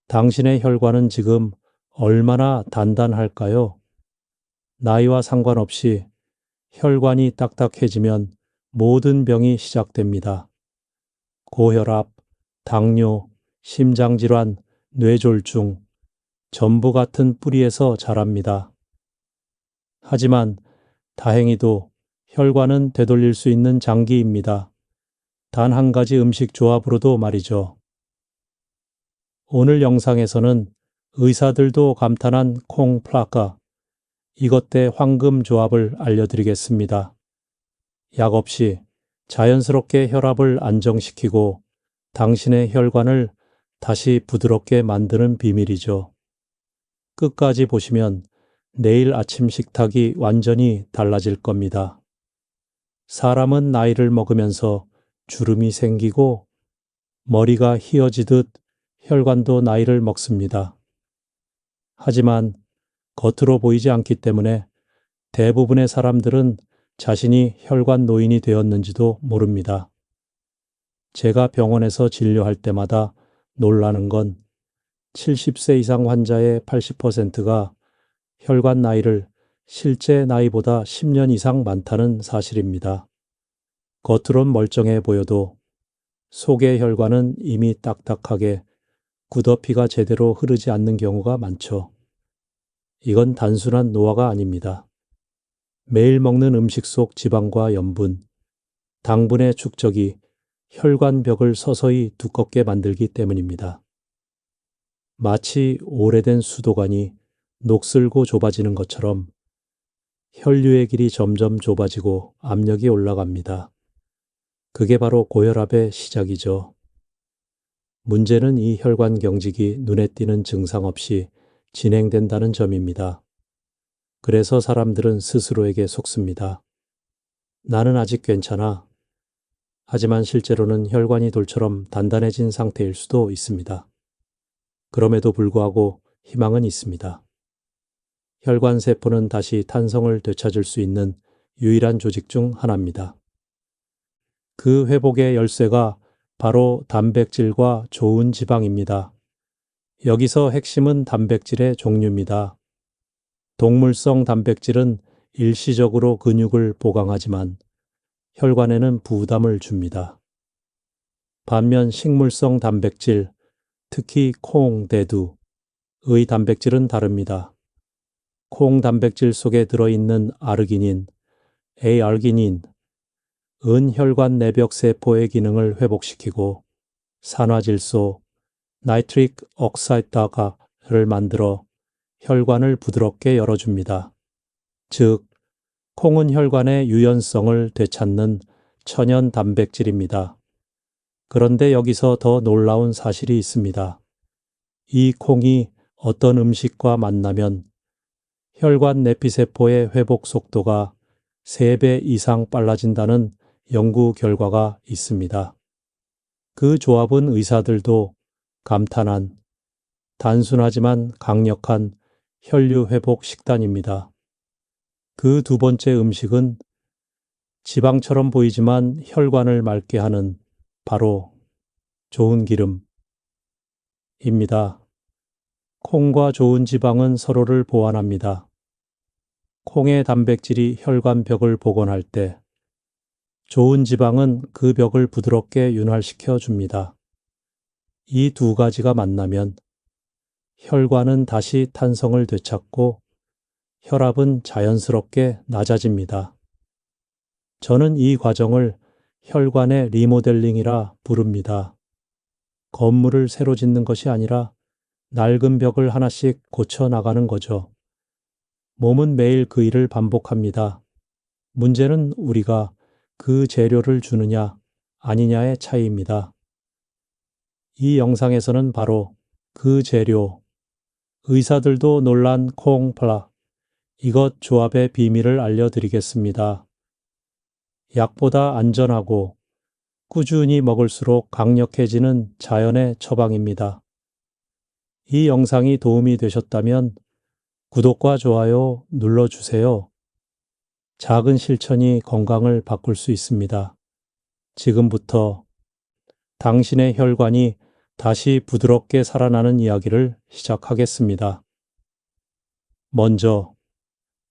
당신의 혈관은 지금 얼마나 단단할까요? 나이와 상관없이 혈관이 딱딱해지면 모든 병이 시작됩니다. 고혈압, 당뇨, 심장질환, 뇌졸중, 전부 같은 뿌리에서 자랍니다. 하지만 다행히도 혈관은 되돌릴 수 있는 장기입니다. 단 한 가지 음식 조합으로도 말이죠. 오늘 영상에서는 의사들도 감탄한 콩 플라카, 이것 대 황금 조합을 알려드리겠습니다. 약 없이 자연스럽게 혈압을 안정시키고 당신의 혈관을 다시 부드럽게 만드는 비밀이죠. 끝까지 보시면 내일 아침 식탁이 완전히 달라질 겁니다. 사람은 나이를 먹으면서 주름이 생기고 머리가 휘어지듯 혈관도 나이를 먹습니다. 하지만 겉으로 보이지 않기 때문에 대부분의 사람들은 자신이 혈관 노인이 되었는지도 모릅니다. 제가 병원에서 진료할 때마다 놀라는 건 70세 이상 환자의 80%가 혈관 나이를 실제 나이보다 10년 이상 많다는 사실입니다. 겉으론 멀쩡해 보여도 속의 혈관은 이미 딱딱하게 굿어피가 제대로 흐르지 않는 경우가 많죠. 이건 단순한 노화가 아닙니다. 매일 먹는 음식 속 지방과 염분, 당분의 축적이 혈관벽을 서서히 두껍게 만들기 때문입니다. 마치 오래된 수도관이 녹슬고 좁아지는 것처럼 혈류의 길이 점점 좁아지고 압력이 올라갑니다. 그게 바로 고혈압의 시작이죠. 문제는 이 혈관 경직이 눈에 띄는 증상 없이 진행된다는 점입니다. 그래서 사람들은 스스로에게 속습니다. 나는 아직 괜찮아. 하지만 실제로는 혈관이 돌처럼 단단해진 상태일 수도 있습니다. 그럼에도 불구하고 희망은 있습니다. 혈관 세포는 다시 탄성을 되찾을 수 있는 유일한 조직 중 하나입니다. 그 회복의 열쇠가 바로 단백질과 좋은 지방입니다. 여기서 핵심은 단백질의 종류입니다. 동물성 단백질은 일시적으로 근육을 보강하지만 혈관에는 부담을 줍니다. 반면 식물성 단백질, 특히 콩, 대두의 단백질은 다릅니다. 콩 단백질 속에 들어있는 아르기닌, Aarginine, 은 혈관 내벽 세포의 기능을 회복시키고 산화질소, 나이트릭 옥사이드를 만들어 혈관을 부드럽게 열어줍니다. 즉, 콩은 혈관의 유연성을 되찾는 천연 단백질입니다. 그런데 여기서 더 놀라운 사실이 있습니다. 이 콩이 어떤 음식과 만나면 혈관 내피세포의 회복 속도가 3배 이상 빨라진다는 연구 결과가 있습니다. 그 조합은 의사들도 감탄한 단순하지만 강력한 혈류 회복 식단입니다. 그 두 번째 음식은 지방처럼 보이지만 혈관을 맑게 하는 바로 좋은 기름입니다. 콩과 좋은 지방은 서로를 보완합니다. 콩의 단백질이 혈관 벽을 복원할 때 좋은 지방은 그 벽을 부드럽게 윤활시켜 줍니다. 이 두 가지가 만나면 혈관은 다시 탄성을 되찾고 혈압은 자연스럽게 낮아집니다. 저는 이 과정을 혈관의 리모델링이라 부릅니다. 건물을 새로 짓는 것이 아니라 낡은 벽을 하나씩 고쳐 나가는 거죠. 몸은 매일 그 일을 반복합니다. 문제는 우리가 그 재료를 주느냐 아니냐의 차이입니다. 이 영상에서는 바로 그 재료, 의사들도 놀란 콩플라, 이것 조합의 비밀을 알려드리겠습니다. 약보다 안전하고 꾸준히 먹을수록 강력해지는 자연의 처방입니다. 이 영상이 도움이 되셨다면 구독과 좋아요 눌러주세요. 작은 실천이 건강을 바꿀 수 있습니다. 지금부터 당신의 혈관이 다시 부드럽게 살아나는 이야기를 시작하겠습니다. 먼저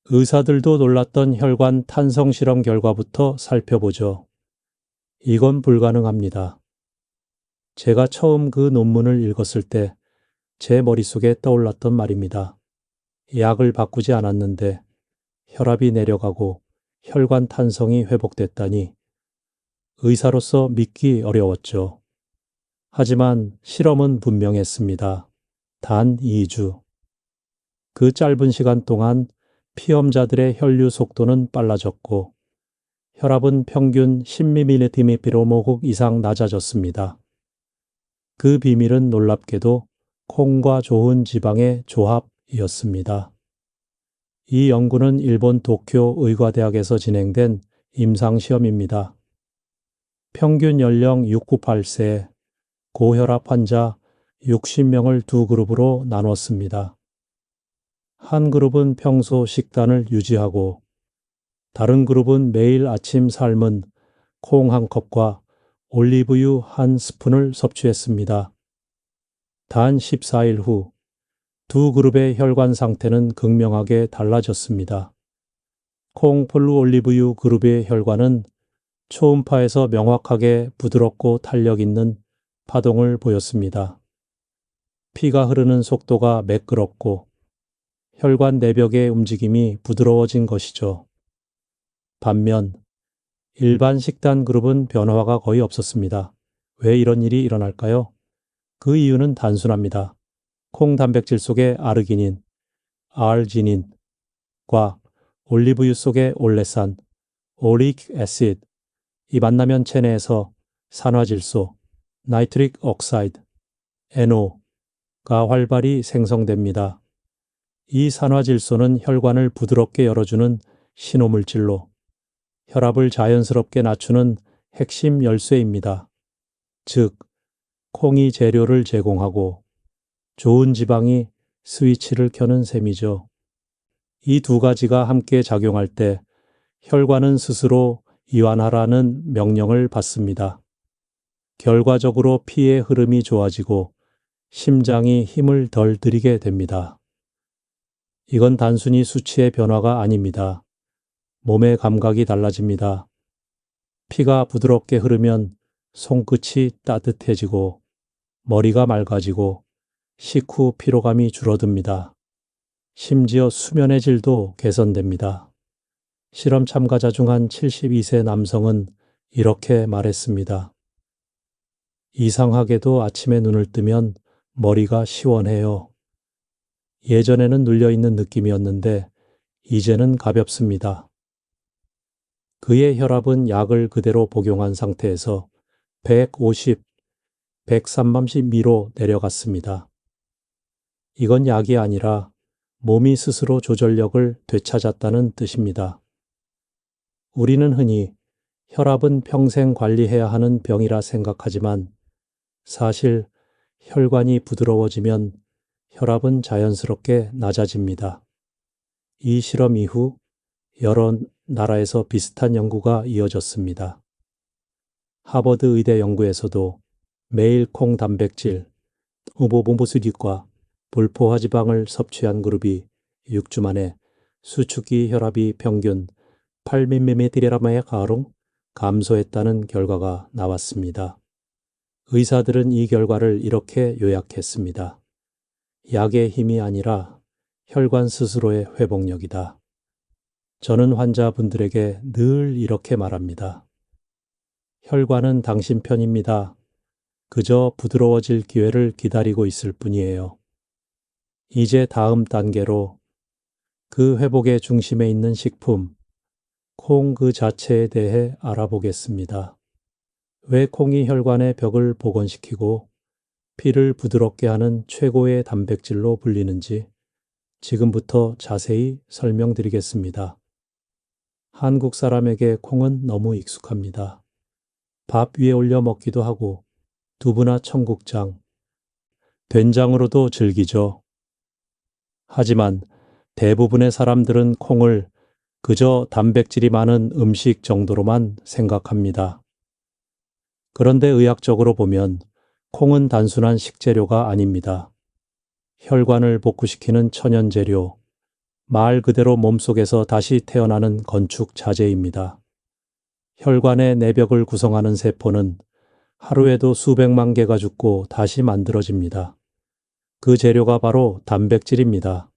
의사들도 놀랐던 혈관 탄성 실험 결과부터 살펴보죠. 이건 불가능합니다. 제가 처음 그 논문을 읽었을 때 제 머릿속에 떠올랐던 말입니다. 약을 바꾸지 않았는데 혈압이 내려가고 혈관 탄성이 회복됐다니 의사로서 믿기 어려웠죠. 하지만 실험은 분명했습니다. 단 2주. 그 짧은 시간 동안 피험자들의 혈류 속도는 빨라졌고 혈압은 평균 10ml/모국 이상 낮아졌습니다. 그 비밀은 놀랍게도 콩과 좋은 지방의 조합이었습니다. 이 연구는 일본 도쿄 의과대학에서 진행된 임상시험입니다. 평균 연령 6-8세 고혈압 환자 60명을 두 그룹으로 나눴습니다. 한 그룹은 평소 식단을 유지하고 다른 그룹은 매일 아침 삶은 콩 한 컵과 올리브유 한 스푼을 섭취했습니다. 단 14일 후 두 그룹의 혈관 상태는 극명하게 달라졌습니다. 콩-폴루 올리브유 그룹의 혈관은 초음파에서 명확하게 부드럽고 탄력 있는 파동을 보였습니다. 피가 흐르는 속도가 매끄럽고 혈관 내벽의 움직임이 부드러워진 것이죠. 반면 일반 식단 그룹은 변화가 거의 없었습니다. 왜 이런 일이 일어날까요? 그 이유는 단순합니다. 콩 단백질 속의 아르기닌, 아르지닌과 올리브유 속의 올레산, 오릭 애시드, 이 만나면 체내에서 산화질소, 나이트릭 옥사이드, NO가 활발히 생성됩니다. 이 산화질소는 혈관을 부드럽게 열어주는 신호물질로 혈압을 자연스럽게 낮추는 핵심 열쇠입니다. 즉, 콩이 재료를 제공하고 좋은 지방이 스위치를 켜는 셈이죠. 이 두 가지가 함께 작용할 때 혈관은 스스로 이완하라는 명령을 받습니다. 결과적으로 피의 흐름이 좋아지고 심장이 힘을 덜 들이게 됩니다. 이건 단순히 수치의 변화가 아닙니다. 몸의 감각이 달라집니다. 피가 부드럽게 흐르면 손끝이 따뜻해지고 머리가 맑아지고 식후 피로감이 줄어듭니다. 심지어 수면의 질도 개선됩니다. 실험 참가자 중 한 72세 남성은 이렇게 말했습니다. 이상하게도 아침에 눈을 뜨면 머리가 시원해요. 예전에는 눌려있는 느낌이었는데 이제는 가볍습니다. 그의 혈압은 약을 그대로 복용한 상태에서 150, 130미로 내려갔습니다. 이건 약이 아니라 몸이 스스로 조절력을 되찾았다는 뜻입니다. 우리는 흔히 혈압은 평생 관리해야 하는 병이라 생각하지만 사실 혈관이 부드러워지면 혈압은 자연스럽게 낮아집니다. 이 실험 이후 여러 나라에서 비슷한 연구가 이어졌습니다. 하버드 의대 연구에서도 매일 콩 단백질, 우보보무스lid과 불포화지방을 섭취한 그룹이 6주 만에 수축기 혈압이 평균 8mm의 가로 감소했다는 결과가 나왔습니다. 의사들은 이 결과를 이렇게 요약했습니다. 약의 힘이 아니라 혈관 스스로의 회복력이다. 저는 환자분들에게 늘 이렇게 말합니다. 혈관은 당신 편입니다. 그저 부드러워질 기회를 기다리고 있을 뿐이에요. 이제 다음 단계로 그 회복의 중심에 있는 식품, 콩 그 자체에 대해 알아보겠습니다. 왜 콩이 혈관의 벽을 복원시키고 피를 부드럽게 하는 최고의 단백질로 불리는지 지금부터 자세히 설명드리겠습니다. 한국 사람에게 콩은 너무 익숙합니다. 밥 위에 올려 먹기도 하고 두부나 청국장, 된장으로도 즐기죠. 하지만 대부분의 사람들은 콩을 그저 단백질이 많은 음식 정도로만 생각합니다. 그런데 의학적으로 보면 콩은 단순한 식재료가 아닙니다. 혈관을 복구시키는 천연재료, 말 그대로 몸속에서 다시 태어나는 건축 자재입니다. 혈관의 내벽을 구성하는 세포는 하루에도 수백만 개가 죽고 다시 만들어집니다. 그 재료가 바로 단백질입니다.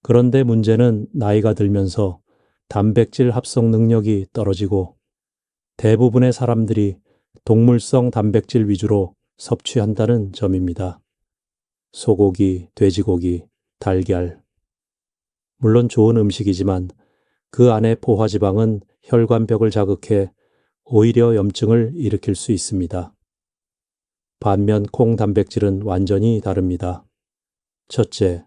그런데 문제는 나이가 들면서 단백질 합성 능력이 떨어지고 대부분의 사람들이 동물성 단백질 위주로 섭취한다는 점입니다. 소고기, 돼지고기, 달걀. 물론 좋은 음식이지만 그 안의 포화지방은 혈관벽을 자극해 오히려 염증을 일으킬 수 있습니다. 반면 콩 단백질은 완전히 다릅니다. 첫째,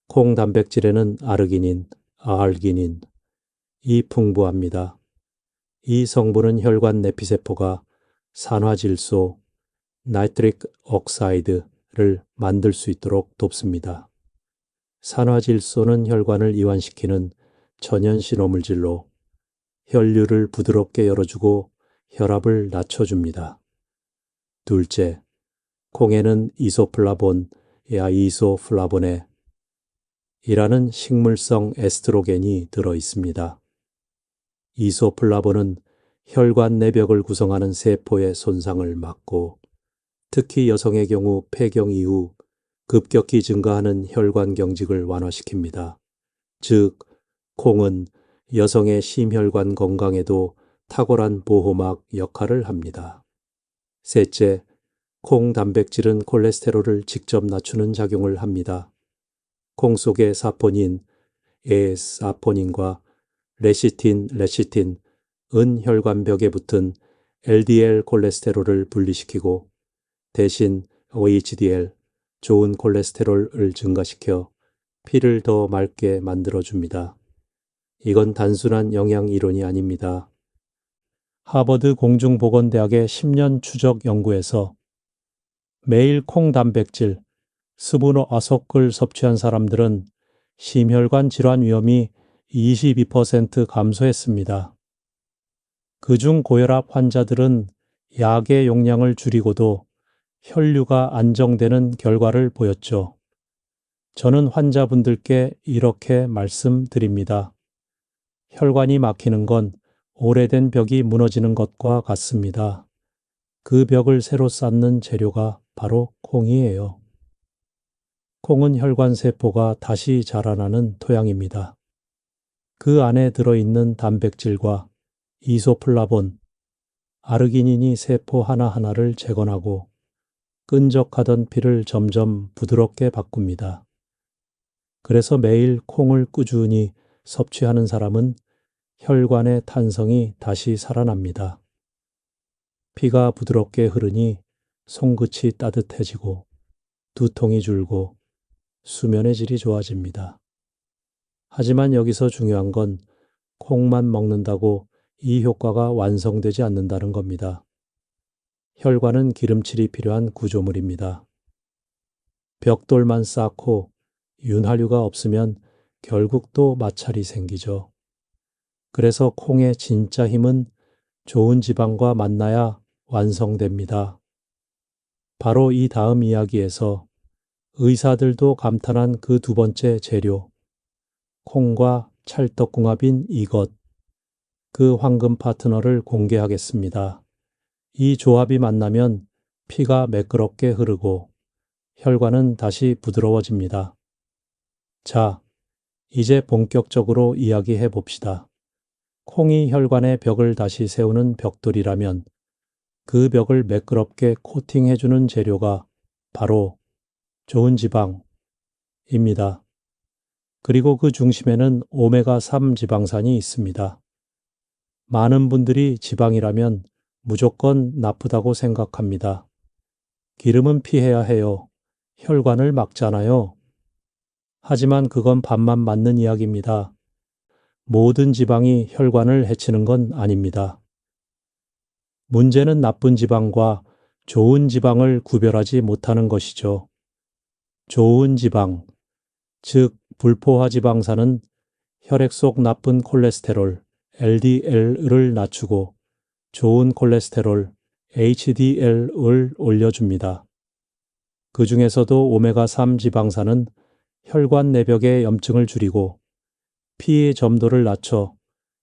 콩 단백질에는 아르기닌, 아알기닌이 풍부합니다. 이 성분은 혈관 내피세포가 산화질소, 나이트릭 옥사이드를 만들 수 있도록 돕습니다. 산화질소는 혈관을 이완시키는 천연 신호물질로 혈류를 부드럽게 열어주고 혈압을 낮춰줍니다. 둘째, 콩에는 이소플라본, 이소플라본에 이라는 식물성 에스트로겐이 들어 있습니다. 이소플라본은 혈관 내벽을 구성하는 세포의 손상을 막고 특히 여성의 경우 폐경 이후 급격히 증가하는 혈관 경직을 완화시킵니다. 즉, 콩은 여성의 심혈관 건강에도 탁월한 보호막 역할을 합니다. 셋째, 콩 단백질은 콜레스테롤을 직접 낮추는 작용을 합니다. 콩 속의 사포닌, 사포닌과 레시틴은 혈관벽에 붙은 LDL 콜레스테롤을 분리시키고 대신 HDL, 좋은 콜레스테롤을 증가시켜 피를 더 맑게 만들어줍니다. 이건 단순한 영양 이론이 아닙니다. 하버드 공중보건대학의 10년 추적 연구에서 매일 콩 단백질, 스분호 아속을 섭취한 사람들은 심혈관 질환 위험이 22% 감소했습니다. 그중 고혈압 환자들은 약의 용량을 줄이고도 혈류가 안정되는 결과를 보였죠. 저는 환자분들께 이렇게 말씀드립니다. 혈관이 막히는 건 오래된 벽이 무너지는 것과 같습니다. 그 벽을 새로 쌓는 재료가 바로 콩이에요. 콩은 혈관 세포가 다시 자라나는 토양입니다. 그 안에 들어있는 단백질과 이소플라본, 아르기닌이 세포 하나하나를 재건하고 끈적하던 피를 점점 부드럽게 바꿉니다. 그래서 매일 콩을 꾸준히 섭취하는 사람은 혈관의 탄성이 다시 살아납니다. 피가 부드럽게 흐르니 손끝이 따뜻해지고 두통이 줄고 수면의 질이 좋아집니다. 하지만 여기서 중요한 건 콩만 먹는다고 이 효과가 완성되지 않는다는 겁니다. 혈관은 기름칠이 필요한 구조물입니다. 벽돌만 쌓고 윤활유가 없으면 결국 또 마찰이 생기죠. 그래서 콩의 진짜 힘은 좋은 지방과 만나야 완성됩니다. 바로 이 다음 이야기에서 의사들도 감탄한 그 두 번째 재료, 콩과 찰떡궁합인 이것, 그 황금 파트너를 공개하겠습니다. 이 조합이 만나면 피가 매끄럽게 흐르고 혈관은 다시 부드러워집니다. 자, 이제 본격적으로 이야기해 봅시다. 콩이 혈관의 벽을 다시 세우는 벽돌이라면 그 벽을 매끄럽게 코팅해주는 재료가 바로 좋은 지방입니다. 그리고 그 중심에는 오메가3 지방산이 있습니다. 많은 분들이 지방이라면 무조건 나쁘다고 생각합니다. 기름은 피해야 해요. 혈관을 막잖아요. 하지만 그건 반만 맞는 이야기입니다. 모든 지방이 혈관을 해치는 건 아닙니다. 문제는 나쁜 지방과 좋은 지방을 구별하지 못하는 것이죠. 좋은 지방, 즉 불포화 지방산은 혈액 속 나쁜 콜레스테롤, LDL을 낮추고 좋은 콜레스테롤, HDL을 올려줍니다. 그 중에서도 오메가3 지방산은 혈관 내벽의 염증을 줄이고 피의 점도를 낮춰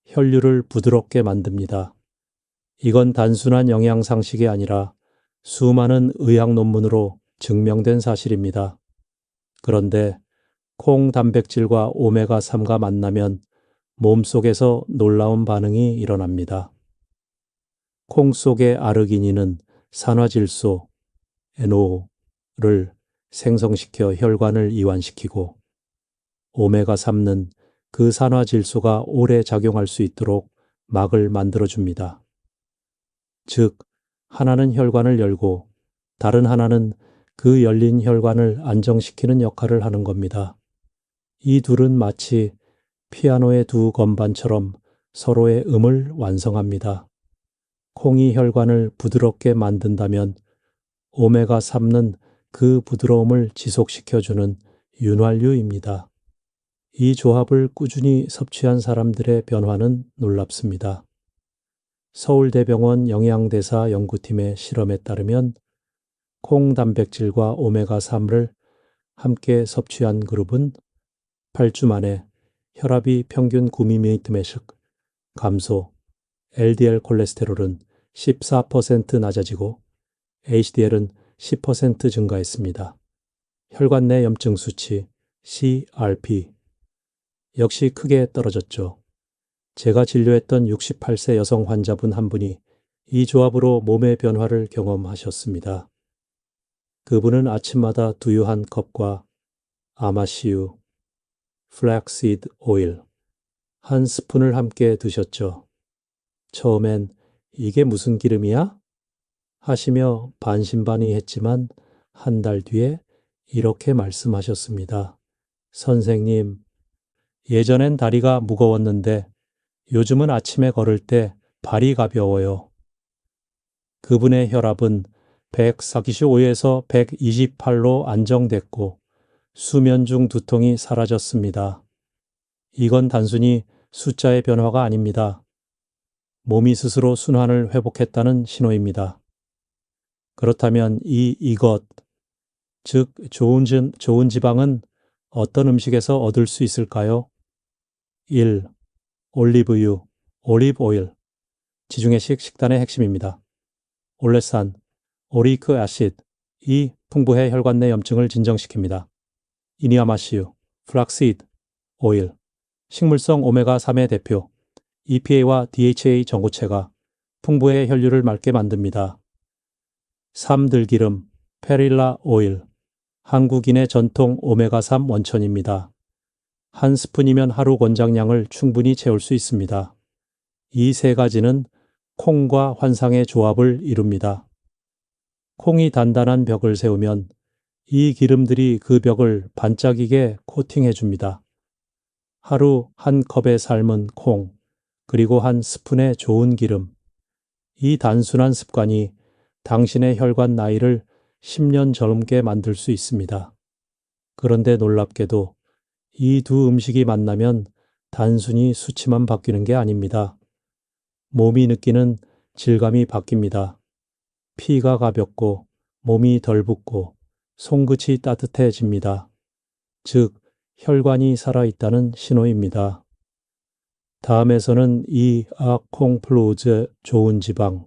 혈류를 부드럽게 만듭니다. 이건 단순한 영양 상식이 아니라 수많은 의학 논문으로 증명된 사실입니다. 그런데 콩 단백질과 오메가3가 만나면 몸속에서 놀라운 반응이 일어납니다. 콩 속의 아르기닌은 산화질소 NO를 생성시켜 혈관을 이완시키고 오메가3는 그 산화질소가 오래 작용할 수 있도록 막을 만들어줍니다. 즉, 하나는 혈관을 열고 다른 하나는 그 열린 혈관을 안정시키는 역할을 하는 겁니다. 이 둘은 마치 피아노의 두 건반처럼 서로의 음을 완성합니다. 콩이 혈관을 부드럽게 만든다면 오메가3는 그 부드러움을 지속시켜주는 윤활유입니다. 이 조합을 꾸준히 섭취한 사람들의 변화는 놀랍습니다. 서울대병원 영양대사 연구팀의 실험에 따르면 콩 단백질과 오메가3를 함께 섭취한 그룹은 8주 만에 혈압이 평균 9mm씩 감소, LDL 콜레스테롤은 14% 낮아지고 HDL은 10% 증가했습니다. 혈관 내 염증 수치 CRP 역시 크게 떨어졌죠. 제가 진료했던 68세 여성 환자분 한 분이 이 조합으로 몸의 변화를 경험하셨습니다. 그분은 아침마다 두유 한 컵과 아마씨유, 플렉시드 오일 한 스푼을 함께 드셨죠. 처음엔 이게 무슨 기름이야? 하시며 반신반의했지만 한 달 뒤에 이렇게 말씀하셨습니다. 선생님, 예전엔 다리가 무거웠는데 요즘은 아침에 걸을 때 발이 가벼워요. 그분의 혈압은 145에서 128로 안정됐고 수면 중 두통이 사라졌습니다. 이건 단순히 숫자의 변화가 아닙니다. 몸이 스스로 순환을 회복했다는 신호입니다. 그렇다면 이것, 즉 좋은 지방은 어떤 음식에서 얻을 수 있을까요? 1. 올리브유, 올리브 오일. 지중해식 식단의 핵심입니다. 올레산, 오리크 애시드. 이 풍부해 혈관 내 염증을 진정시킵니다. 이니아마씨유, 플락시드 오일. 식물성 오메가3의 대표. EPA와 DHA 전구체가 풍부해 혈류를 맑게 만듭니다. 3. 들기름, 페릴라 오일. 한국인의 전통 오메가3 원천입니다. 한 스푼이면 하루 권장량을 충분히 채울 수 있습니다. 이 세 가지는 콩과 환상의 조합을 이룹니다. 콩이 단단한 벽을 세우면 이 기름들이 그 벽을 반짝이게 코팅해 줍니다. 하루 한 컵의 삶은 콩, 그리고 한 스푼의 좋은 기름. 이 단순한 습관이 당신의 혈관 나이를 10년 젊게 만들 수 있습니다. 그런데 놀랍게도 이 두 음식이 만나면 단순히 수치만 바뀌는 게 아닙니다. 몸이 느끼는 질감이 바뀝니다. 피가 가볍고 몸이 덜 붓고 손끝이 따뜻해집니다. 즉, 혈관이 살아있다는 신호입니다. 다음에서는 이 아콩플로우즈 좋은 지방.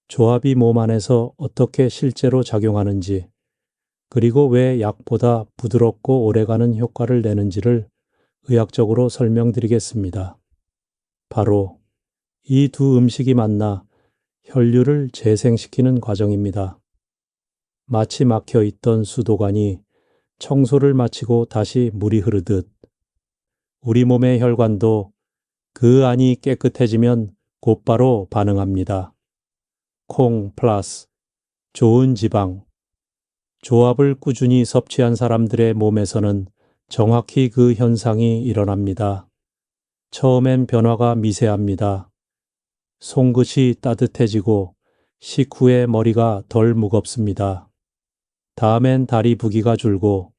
조합이 몸 안에서 어떻게 실제로 작용하는지, 그리고 왜 약보다 부드럽고 오래가는 효과를 내는지를 의학적으로 설명드리겠습니다. 바로 이 두 음식이 만나 혈류를 재생시키는 과정입니다. 마치 막혀있던 수도관이 청소를 마치고 다시 물이 흐르듯 우리 몸의 혈관도 그 안이 깨끗해지면 곧바로 반응합니다. 콩 플러스 좋은 지방. 조합을 꾸준히 섭취한 사람들의 몸에서는 정확히 그 현상이 일어납니다. 처음엔 변화가 미세합니다. 손끝이 따뜻해지고 식후에 머리가 덜 무겁습니다. 다음엔 다리 부기가 줄고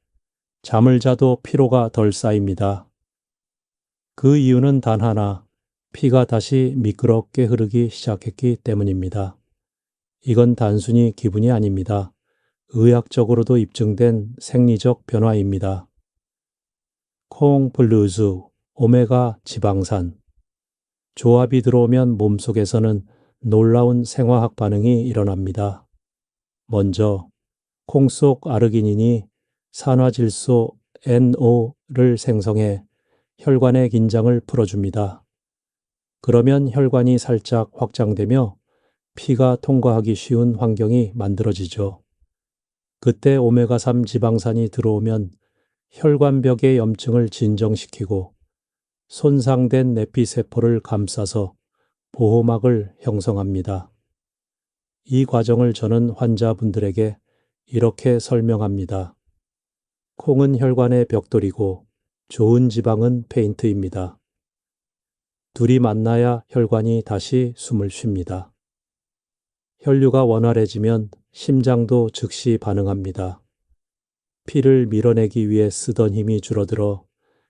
잠을 자도 피로가 덜 쌓입니다. 그 이유는 단 하나, 피가 다시 미끄럽게 흐르기 시작했기 때문입니다. 이건 단순히 기분이 아닙니다. 의학적으로도 입증된 생리적 변화입니다. 콩 블루즈, 오메가 지방산. 조합이 들어오면 몸속에서는 놀라운 생화학 반응이 일어납니다. 먼저 콩 속 아르기닌이 산화질소 NO를 생성해 혈관의 긴장을 풀어줍니다. 그러면 혈관이 살짝 확장되며 피가 통과하기 쉬운 환경이 만들어지죠. 그때 오메가3 지방산이 들어오면 혈관벽의 염증을 진정시키고 손상된 내피세포를 감싸서 보호막을 형성합니다. 이 과정을 저는 환자분들에게 이렇게 설명합니다. 콩은 혈관의 벽돌이고 좋은 지방은 페인트입니다. 둘이 만나야 혈관이 다시 숨을 쉽니다. 혈류가 원활해지면 심장도 즉시 반응합니다. 피를 밀어내기 위해 쓰던 힘이 줄어들어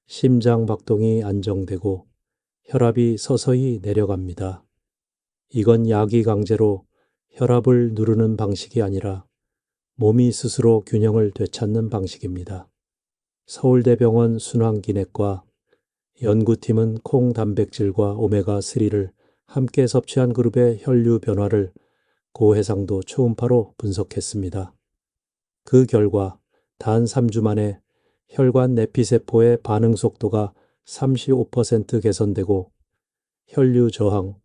심장 박동이 안정되고 혈압이 서서히 내려갑니다. 이건 약이 강제로 혈압을 누르는 방식이 아니라 몸이 스스로 균형을 되찾는 방식입니다. 서울대병원 순환기내과 연구팀은 콩 단백질과 오메가3를 함께 섭취한 그룹의 혈류 변화를 고해상도 초음파로 분석했습니다. 그 결과 단 3주 만에 혈관 내피세포의 반응 속도가 35% 개선되고 혈류 저항,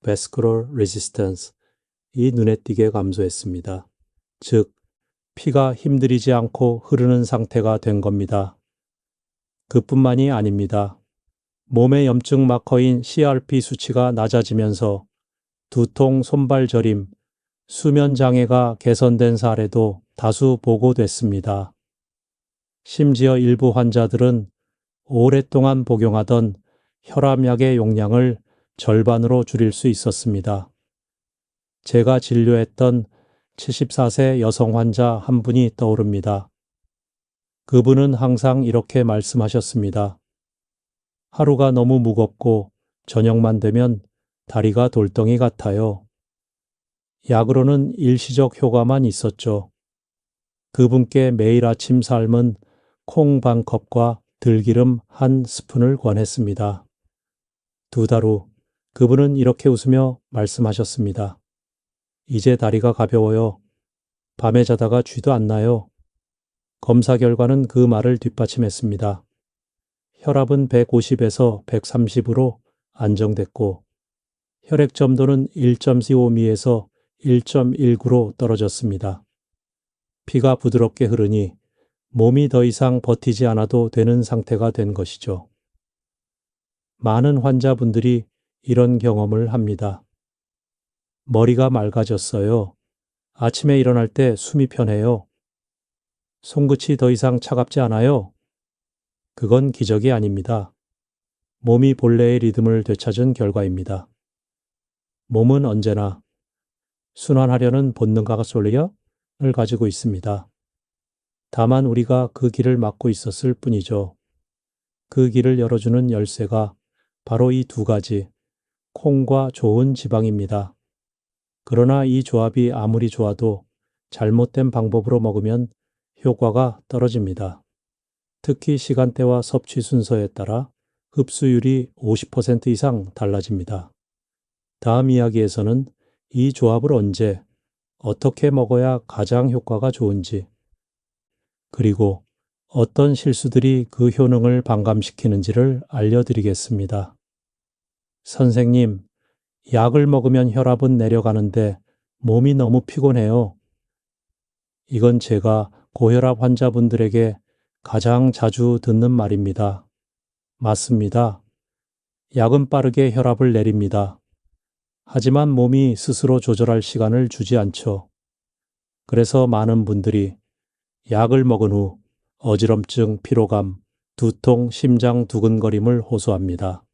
vascular resistance, 이 눈에 띄게 감소했습니다. 즉, 피가 힘들이지 않고 흐르는 상태가 된 겁니다. 그뿐만이 아닙니다. 몸의 염증 마커인 CRP 수치가 낮아지면서 두통, 손발 저림, 수면 장애가 개선된 사례도 다수 보고됐습니다. 심지어 일부 환자들은 오랫동안 복용하던 혈압약의 용량을 절반으로 줄일 수 있었습니다. 제가 진료했던 74세 여성 환자 한 분이 떠오릅니다. 그분은 항상 이렇게 말씀하셨습니다. 하루가 너무 무겁고 저녁만 되면 다리가 돌덩이 같아요. 약으로는 일시적 효과만 있었죠. 그분께 매일 아침 삶은 콩 반 컵과 들기름 한 스푼을 권했습니다. 2달 후 그분은 이렇게 웃으며 말씀하셨습니다. 이제 다리가 가벼워요. 밤에 자다가 쥐도 안 나요. 검사 결과는 그 말을 뒷받침했습니다. 혈압은 150에서 130으로 안정됐고 혈액 점도는 1.45미에서 1.19로 떨어졌습니다. 피가 부드럽게 흐르니 몸이 더 이상 버티지 않아도 되는 상태가 된 것이죠. 많은 환자분들이 이런 경험을 합니다. 머리가 맑아졌어요. 아침에 일어날 때 숨이 편해요. 손끝이 더 이상 차갑지 않아요. 그건 기적이 아닙니다. 몸이 본래의 리듬을 되찾은 결과입니다. 몸은 언제나 순환하려는 본능과 솔리어를 가지고 있습니다. 다만 우리가 그 길을 막고 있었을 뿐이죠. 그 길을 열어주는 열쇠가 바로 이 2가지, 콩과 좋은 지방입니다. 그러나 이 조합이 아무리 좋아도 잘못된 방법으로 먹으면 효과가 떨어집니다. 특히 시간대와 섭취 순서에 따라 흡수율이 50% 이상 달라집니다. 다음 이야기에서는 이 조합을 언제, 어떻게 먹어야 가장 효과가 좋은지, 그리고 어떤 실수들이 그 효능을 반감시키는지를 알려드리겠습니다. 선생님, 약을 먹으면 혈압은 내려가는데 몸이 너무 피곤해요. 이건 제가 고혈압 환자분들에게 가장 자주 듣는 말입니다. 맞습니다. 약은 빠르게 혈압을 내립니다. 하지만 몸이 스스로 조절할 시간을 주지 않죠. 그래서 많은 분들이 약을 먹은 후 어지럼증, 피로감, 두통, 심장 두근거림을 호소합니다.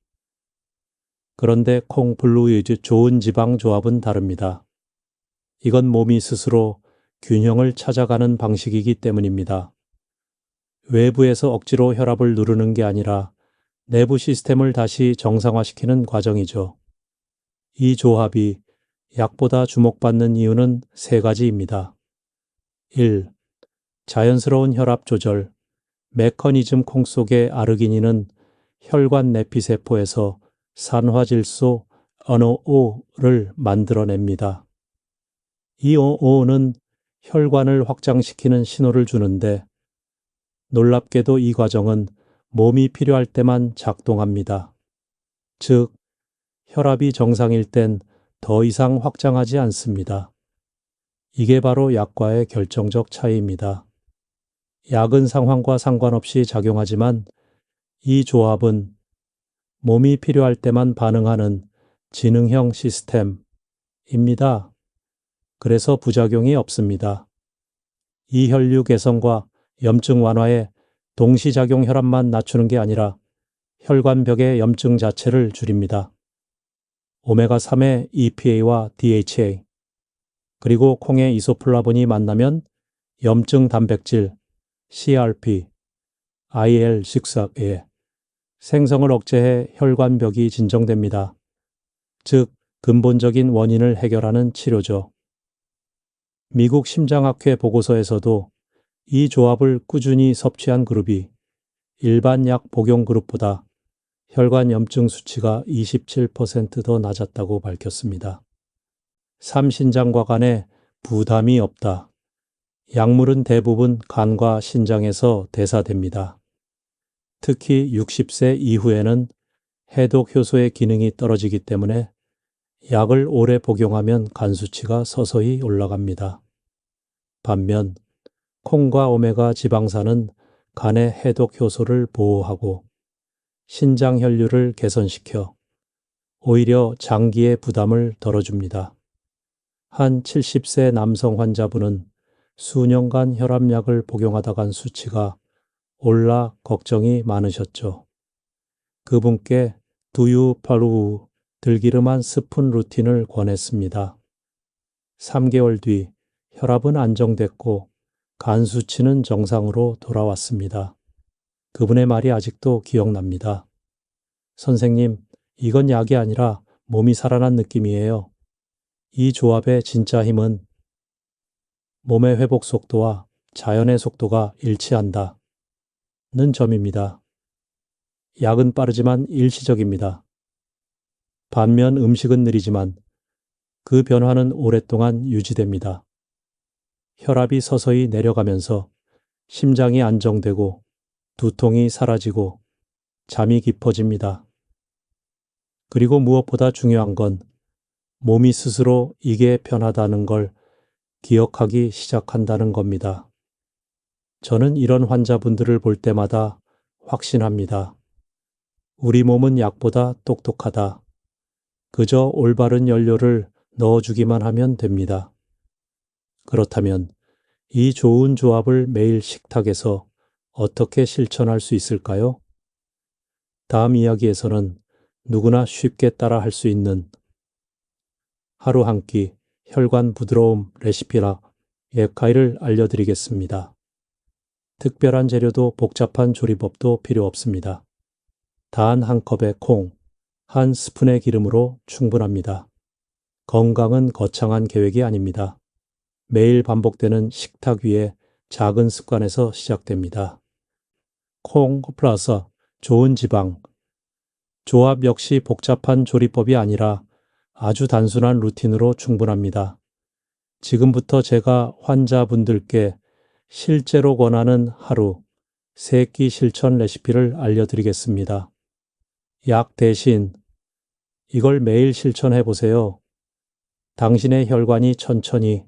그런데 콩 블루유즈 좋은 지방 조합은 다릅니다. 이건 몸이 스스로 균형을 찾아가는 방식이기 때문입니다. 외부에서 억지로 혈압을 누르는 게 아니라 내부 시스템을 다시 정상화시키는 과정이죠. 이 조합이 약보다 주목받는 이유는 세 가지입니다. 1. 자연스러운 혈압 조절. 메커니즘 콩 속의 아르기닌은 혈관 내피세포에서 산화질소 NO를 만들어냅니다. 이 NO는 혈관을 확장시키는 신호를 주는데 놀랍게도 이 과정은 몸이 필요할 때만 작동합니다. 즉, 혈압이 정상일 땐 더 이상 확장하지 않습니다. 이게 바로 약과의 결정적 차이입니다. 약은 상황과 상관없이 작용하지만 이 조합은 몸이 필요할 때만 반응하는 지능형 시스템입니다. 그래서 부작용이 없습니다. 이 혈류 개선과 염증 완화에 동시작용 혈압만 낮추는 게 아니라 혈관벽의 염증 자체를 줄입니다. 오메가3의 EPA와 DHA, 그리고 콩의 이소플라본이 만나면 염증 단백질, CRP, IL-6의 생성을 억제해 혈관벽이 진정됩니다. 즉, 근본적인 원인을 해결하는 치료죠. 미국 심장학회 보고서에서도 이 조합을 꾸준히 섭취한 그룹이 일반 약 복용 그룹보다 혈관 염증 수치가 27% 더 낮았다고 밝혔습니다. 삼신장과 간에 부담이 없다. 약물은 대부분 간과 신장에서 대사됩니다. 특히 60세 이후에는 해독 효소의 기능이 떨어지기 때문에 약을 오래 복용하면 간 수치가 서서히 올라갑니다. 반면 콩과 오메가 지방산은 간의 해독 효소를 보호하고 신장 혈류를 개선시켜 오히려 장기의 부담을 덜어줍니다. 한 70세 남성 환자분은 수년간 혈압약을 복용하다 간 수치가 올라 걱정이 많으셨죠. 그분께 두유팔우 들기름 한 스푼 루틴을 권했습니다. 3개월 뒤 혈압은 안정됐고 간 수치는 정상으로 돌아왔습니다. 그분의 말이 아직도 기억납니다. 선생님, 이건 약이 아니라 몸이 살아난 느낌이에요. 이 조합의 진짜 힘은 몸의 회복 속도와 자연의 속도가 일치한다. 는 점입니다. 약은 빠르지만 일시적입니다. 반면 음식은 느리지만 그 변화는 오랫동안 유지됩니다. 혈압이 서서히 내려가면서 심장이 안정되고 두통이 사라지고 잠이 깊어집니다. 그리고 무엇보다 중요한 건 몸이 스스로 이게 편하다는 걸 기억하기 시작한다는 겁니다. 저는 이런 환자분들을 볼 때마다 확신합니다. 우리 몸은 약보다 똑똑하다. 그저 올바른 연료를 넣어주기만 하면 됩니다. 그렇다면 이 좋은 조합을 매일 식탁에서 어떻게 실천할 수 있을까요? 다음 이야기에서는 누구나 쉽게 따라 할 수 있는 하루 한 끼 혈관 부드러움 레시피나 앱가이를 알려드리겠습니다. 특별한 재료도 복잡한 조리법도 필요 없습니다. 단 한 컵의 콩, 한 스푼의 기름으로 충분합니다. 건강은 거창한 계획이 아닙니다. 매일 반복되는 식탁 위에 작은 습관에서 시작됩니다. 콩 플러스 좋은 지방. 조합 역시 복잡한 조리법이 아니라 아주 단순한 루틴으로 충분합니다. 지금부터 제가 환자분들께 실제로 권하는 하루 3끼 실천 레시피를 알려드리겠습니다. 약 대신 이걸 매일 실천해 보세요. 당신의 혈관이 천천히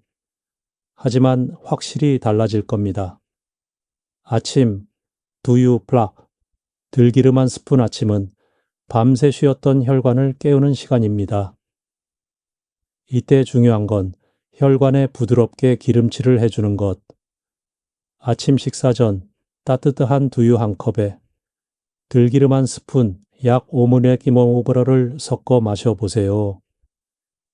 하지만 확실히 달라질 겁니다. 아침 두유 플락 들기름 한 스푼 아침은 밤새 쉬었던 혈관을 깨우는 시간입니다. 이때 중요한 건 혈관에 부드럽게 기름칠을 해주는 것. 아침 식사 전 따뜻한 두유 한 컵에 들기름 한 스푼 약 5분의 기모브러를 섞어 마셔보세요.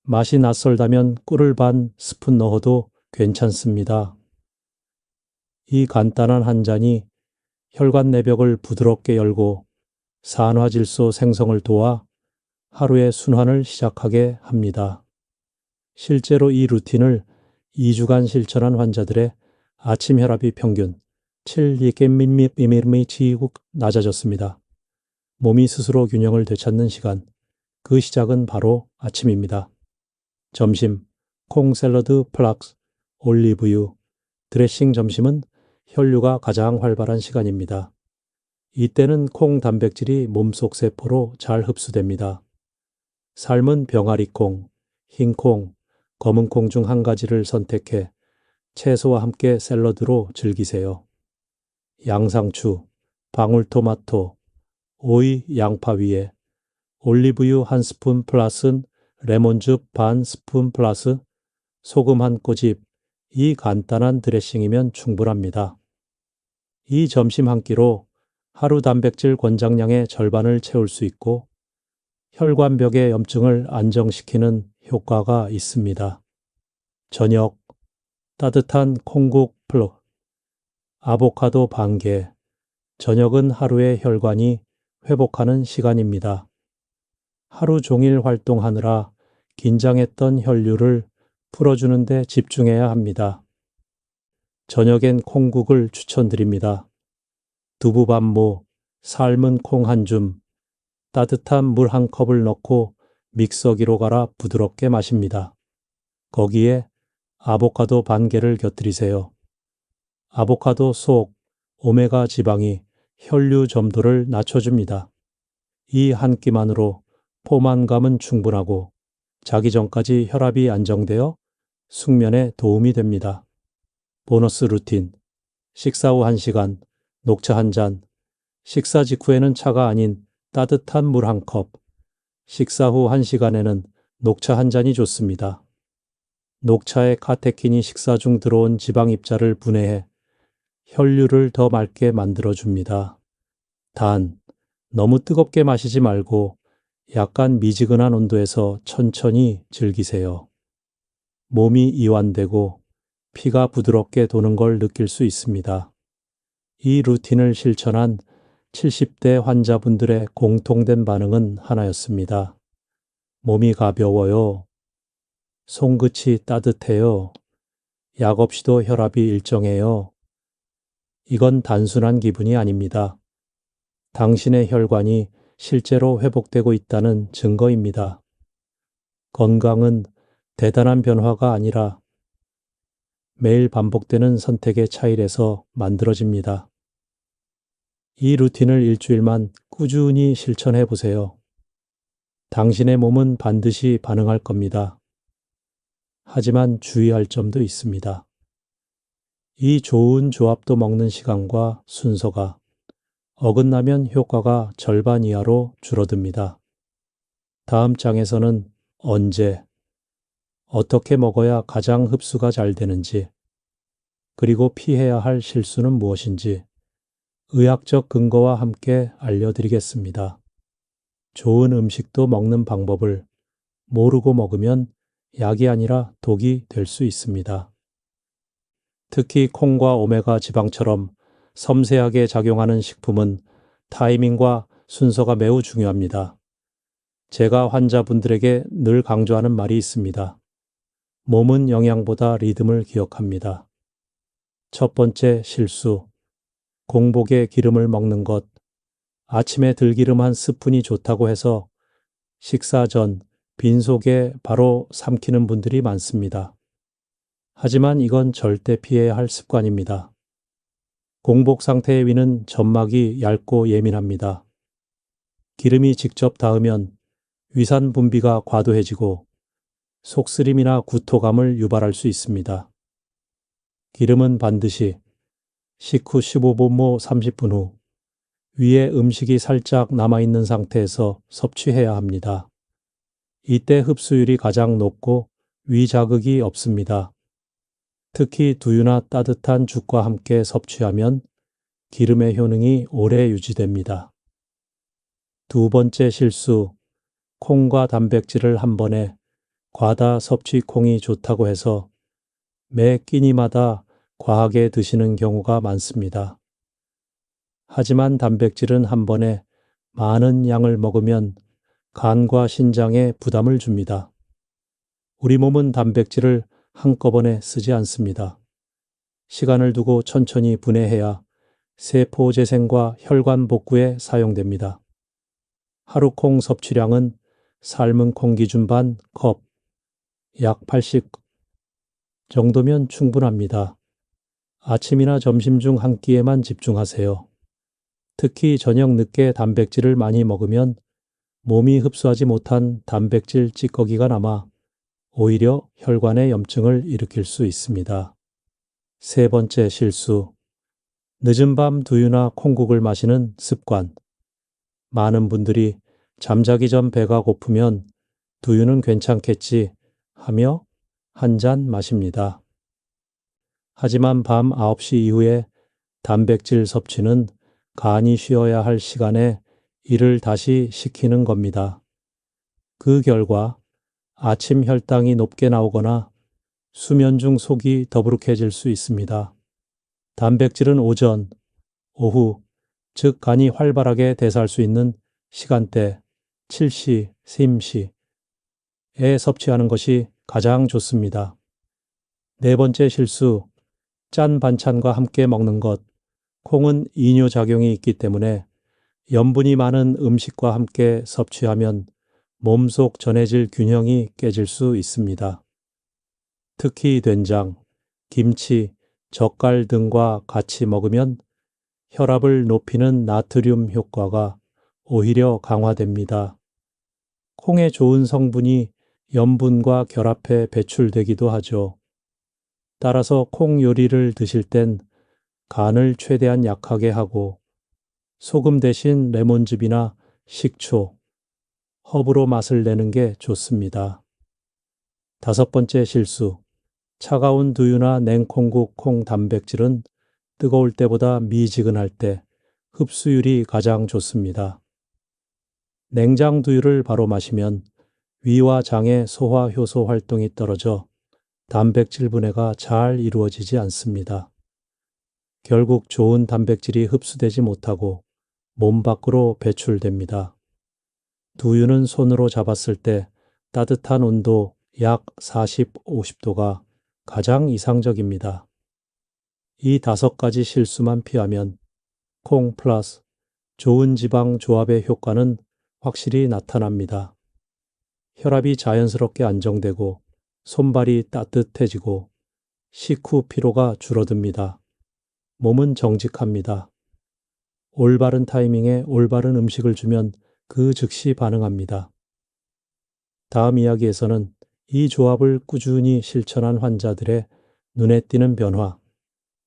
맛이 낯설다면 꿀을 반 스푼 넣어도 괜찮습니다. 이 간단한 한 잔이 혈관 내벽을 부드럽게 열고 산화질소 생성을 도와 하루의 순환을 시작하게 합니다. 실제로 이 루틴을 2주간 실천한 환자들의 아침 혈압이 평균 7mg/ml 낮아졌습니다. 몸이 스스로 균형을 되찾는 시간, 그 시작은 바로 아침입니다. 점심, 콩 샐러드 플락스, 올리브유, 드레싱. 점심은 혈류가 가장 활발한 시간입니다. 이때는 콩 단백질이 몸속 세포로 잘 흡수됩니다. 삶은 병아리콩, 흰콩, 검은콩 중 한 가지를 선택해 채소와 함께 샐러드로 즐기세요. 양상추, 방울토마토, 오이, 양파 위에 올리브유 한 스푼 플러스 레몬즙 반 스푼 플러스 소금 한 꼬집. 이 간단한 드레싱이면 충분합니다. 이 점심 한 끼로 하루 단백질 권장량의 절반을 채울 수 있고 혈관벽의 염증을 안정시키는 효과가 있습니다. 저녁, 따뜻한 콩국 플러, 아보카도 반 개. 저녁은 하루의 혈관이 회복하는 시간입니다. 하루 종일 활동하느라 긴장했던 혈류를 풀어주는 데 집중해야 합니다. 저녁엔 콩국을 추천드립니다. 두부반모, 삶은 콩 한 줌, 따뜻한 물 한 컵을 넣고 믹서기로 갈아 부드럽게 마십니다. 거기에 아보카도 반 개를 곁들이세요. 아보카도 속 오메가 지방이 혈류 점도를 낮춰줍니다. 이 한 끼만으로 포만감은 충분하고 자기 전까지 혈압이 안정되어 숙면에 도움이 됩니다. 보너스 루틴, 식사 후 1시간, 녹차 한 잔, 식사 직후에는 차가 아닌 따뜻한 물 한 컵, 식사 후 1시간에는 녹차 한 잔이 좋습니다. 녹차의 카테킨이 식사 중 들어온 지방 입자를 분해해 혈류를 더 맑게 만들어줍니다. 단, 너무 뜨겁게 마시지 말고 약간 미지근한 온도에서 천천히 즐기세요. 몸이 이완되고 피가 부드럽게 도는 걸 느낄 수 있습니다. 이 루틴을 실천한 70대 환자분들의 공통된 반응은 하나였습니다. 몸이 가벼워요. 손끝이 따뜻해요. 약 없이도 혈압이 일정해요. 이건 단순한 기분이 아닙니다. 당신의 혈관이 실제로 회복되고 있다는 증거입니다. 건강은 대단한 변화가 아니라 매일 반복되는 선택의 차이에서 만들어집니다. 이 루틴을 일주일만 꾸준히 실천해 보세요. 당신의 몸은 반드시 반응할 겁니다. 하지만 주의할 점도 있습니다. 이 좋은 조합도 먹는 시간과 순서가 어긋나면 효과가 절반 이하로 줄어듭니다. 다음 장에서는 언제, 어떻게 먹어야 가장 흡수가 잘 되는지, 그리고 피해야 할 실수는 무엇인지 의학적 근거와 함께 알려드리겠습니다. 좋은 음식도 먹는 방법을 모르고 먹으면 약이 아니라 독이 될 수 있습니다. 특히 콩과 오메가 지방처럼 섬세하게 작용하는 식품은 타이밍과 순서가 매우 중요합니다. 제가 환자분들에게 늘 강조하는 말이 있습니다. 몸은 영양보다 리듬을 기억합니다. 첫 번째 실수, 공복에 기름을 먹는 것. 아침에 들기름 한 스푼이 좋다고 해서 식사 전 빈속에 바로 삼키는 분들이 많습니다. 하지만 이건 절대 피해야 할 습관입니다. 공복 상태의 위는 점막이 얇고 예민합니다. 기름이 직접 닿으면 위산 분비가 과도해지고 속쓰림이나 구토감을 유발할 수 있습니다. 기름은 반드시 식후 15분 모 30분 후 위에 음식이 살짝 남아있는 상태에서 섭취해야 합니다. 이때 흡수율이 가장 높고 위 자극이 없습니다. 특히 두유나 따뜻한 죽과 함께 섭취하면 기름의 효능이 오래 유지됩니다. 두 번째 실수, 콩과 단백질을 한 번에 과다 섭취. 콩이 좋다고 해서 매 끼니마다 과하게 드시는 경우가 많습니다. 하지만 단백질은 한 번에 많은 양을 먹으면 간과 신장에 부담을 줍니다. 우리 몸은 단백질을 한꺼번에 쓰지 않습니다. 시간을 두고 천천히 분해해야 세포 재생과 혈관 복구에 사용됩니다. 하루 콩 섭취량은 삶은 콩 기준 반 컵, 약 80 정도면 충분합니다. 아침이나 점심 중 한 끼에만 집중하세요. 특히 저녁 늦게 단백질을 많이 먹으면 몸이 흡수하지 못한 단백질 찌꺼기가 남아 오히려 혈관에 염증을 일으킬 수 있습니다. 세 번째 실수. 늦은 밤 두유나 콩국을 마시는 습관. 많은 분들이 잠자기 전 배가 고프면 두유는 괜찮겠지 하며 한 잔 마십니다. 하지만 밤 9시 이후에 단백질 섭취는 간이 쉬어야 할 시간에 일을 다시 시키는 겁니다. 그 결과 아침 혈당이 높게 나오거나 수면 중 속이 더부룩해질 수 있습니다. 단백질은 오전, 오후, 즉 간이 활발하게 대사할 수 있는 시간대 7시, 심시에 섭취하는 것이 가장 좋습니다. 네 번째 실수, 짠 반찬과 함께 먹는 것. 콩은 이뇨작용이 있기 때문에 염분이 많은 음식과 함께 섭취하면 몸속 전해질 균형이 깨질 수 있습니다. 특히 된장, 김치, 젓갈 등과 같이 먹으면 혈압을 높이는 나트륨 효과가 오히려 강화됩니다. 콩의 좋은 성분이 염분과 결합해 배출되기도 하죠. 따라서 콩 요리를 드실 땐 간을 최대한 약하게 하고 소금 대신 레몬즙이나 식초, 허브로 맛을 내는 게 좋습니다. 다섯 번째 실수. 차가운 두유나 냉콩국 콩 단백질은 뜨거울 때보다 미지근할 때 흡수율이 가장 좋습니다. 냉장 두유를 바로 마시면 위와 장의 소화 효소 활동이 떨어져 단백질 분해가 잘 이루어지지 않습니다. 결국 좋은 단백질이 흡수되지 못하고 몸 밖으로 배출됩니다. 두유는 손으로 잡았을 때 따뜻한 온도 약 40, 50도가 가장 이상적입니다. 이 5가지 실수만 피하면 콩 플러스 좋은 지방 조합의 효과는 확실히 나타납니다. 혈압이 자연스럽게 안정되고 손발이 따뜻해지고 식후 피로가 줄어듭니다. 몸은 정직합니다. 올바른 타이밍에 올바른 음식을 주면 그 즉시 반응합니다. 다음 이야기에서는 이 조합을 꾸준히 실천한 환자들의 눈에 띄는 변화,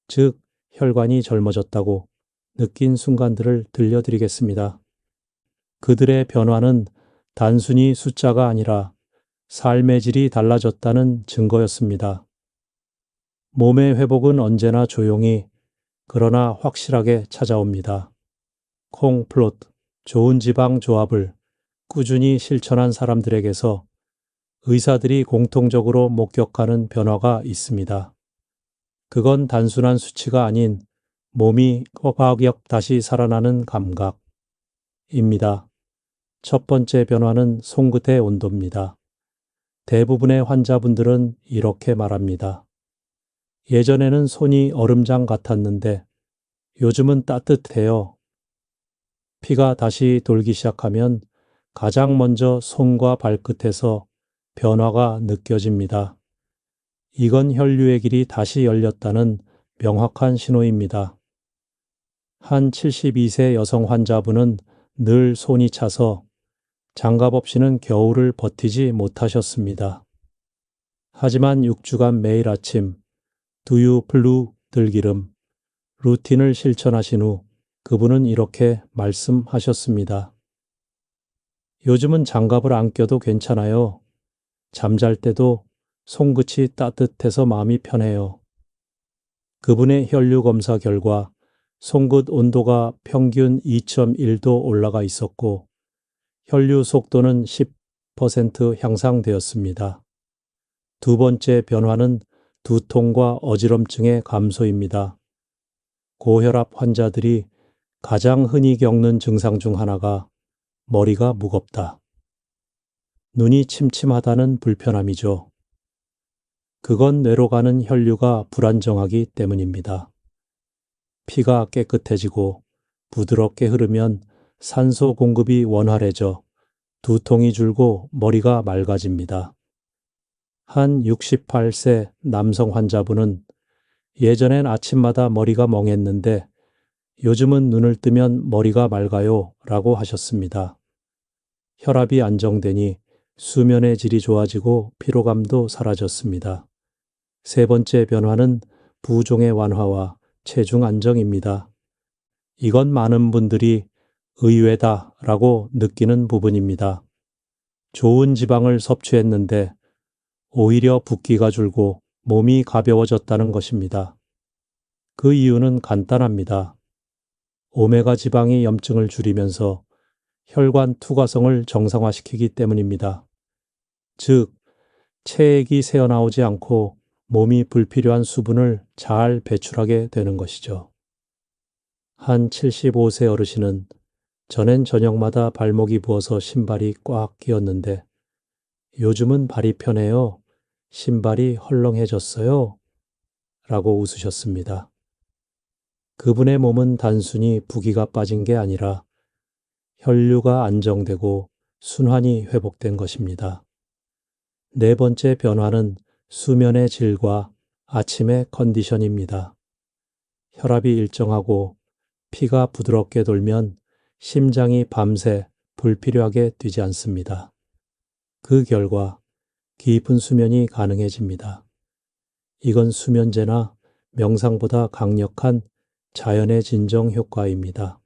즉 혈관이 젊어졌다고 느낀 순간들을 들려드리겠습니다. 그들의 변화는 단순히 숫자가 아니라 삶의 질이 달라졌다는 증거였습니다. 몸의 회복은 언제나 조용히 그러나 확실하게 찾아옵니다. 콩플롯, 좋은 지방 조합을 꾸준히 실천한 사람들에게서 의사들이 공통적으로 목격하는 변화가 있습니다. 그건 단순한 수치가 아닌 몸이 허박역 다시 살아나는 감각입니다. 첫 번째 변화는 손끝의 온도입니다. 대부분의 환자분들은 이렇게 말합니다. 예전에는 손이 얼음장 같았는데 요즘은 따뜻해요. 피가 다시 돌기 시작하면 가장 먼저 손과 발끝에서 변화가 느껴집니다. 이건 혈류의 길이 다시 열렸다는 명확한 신호입니다. 한 72세 여성 환자분은 늘 손이 차서 장갑 없이는 겨울을 버티지 못하셨습니다. 하지만 6주간 매일 아침 두유 플루 들기름 루틴을 실천하신 후 그분은 이렇게 말씀하셨습니다. 요즘은 장갑을 안 껴도 괜찮아요. 잠잘 때도 손끝이 따뜻해서 마음이 편해요. 그분의 혈류 검사 결과 손끝 온도가 평균 2.1도 올라가 있었고 혈류 속도는 10% 향상되었습니다. 두 번째 변화는 두통과 어지럼증의 감소입니다. 고혈압 환자들이 가장 흔히 겪는 증상 중 하나가 머리가 무겁다. 눈이 침침하다는 불편함이죠. 그건 뇌로 가는 혈류가 불안정하기 때문입니다. 피가 깨끗해지고 부드럽게 흐르면 산소 공급이 원활해져 두통이 줄고 머리가 맑아집니다. 한 68세 남성 환자분은 예전엔 아침마다 머리가 멍했는데 요즘은 눈을 뜨면 머리가 맑아요 라고 하셨습니다. 혈압이 안정되니 수면의 질이 좋아지고 피로감도 사라졌습니다. 세 번째 변화는 부종의 완화와 체중 안정입니다. 이건 많은 분들이 의외다 라고 느끼는 부분입니다. 좋은 지방을 섭취했는데 오히려 붓기가 줄고 몸이 가벼워졌다는 것입니다. 그 이유는 간단합니다. 오메가 지방이 염증을 줄이면서 혈관 투과성을 정상화시키기 때문입니다. 즉, 체액이 새어나오지 않고 몸이 불필요한 수분을 잘 배출하게 되는 것이죠. 한 75세 어르신은 전엔 저녁마다 발목이 부어서 신발이 꽉 끼었는데 요즘은 발이 편해요. 신발이 헐렁해졌어요. 라고 웃으셨습니다. 그분의 몸은 단순히 부기가 빠진 게 아니라 혈류가 안정되고 순환이 회복된 것입니다. 네 번째 변화는 수면의 질과 아침의 컨디션입니다. 혈압이 일정하고 피가 부드럽게 돌면 심장이 밤새 불필요하게 뛰지 않습니다. 그 결과 깊은 수면이 가능해집니다. 이건 수면제나 명상보다 강력한 자연의 진정 효과입니다.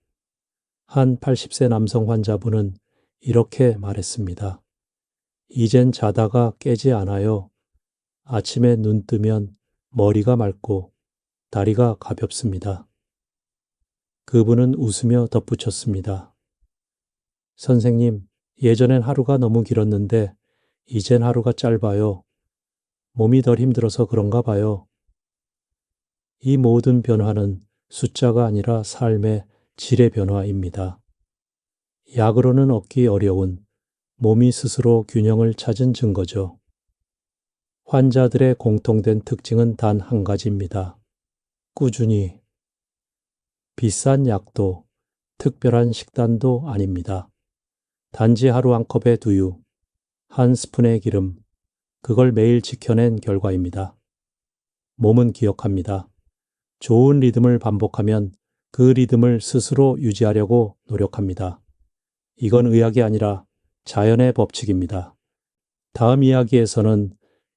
한 80세 남성 환자분은 이렇게 말했습니다. 이젠 자다가 깨지 않아요. 아침에 눈 뜨면 머리가 맑고 다리가 가볍습니다. 그분은 웃으며 덧붙였습니다. 선생님, 예전엔 하루가 너무 길었는데 이젠 하루가 짧아요. 몸이 덜 힘들어서 그런가 봐요. 이 모든 변화는 숫자가 아니라 삶의 질의 변화입니다. 약으로는 얻기 어려운 몸이 스스로 균형을 찾은 증거죠. 환자들의 공통된 특징은 단 한 가지입니다. 꾸준히. 비싼 약도 특별한 식단도 아닙니다. 단지 하루 한 컵의 두유, 한 스푼의 기름, 그걸 매일 지켜낸 결과입니다. 몸은 기억합니다. 좋은 리듬을 반복하면 그 리듬을 스스로 유지하려고 노력합니다. 이건 의학이 아니라 자연의 법칙입니다. 다음 이야기에서는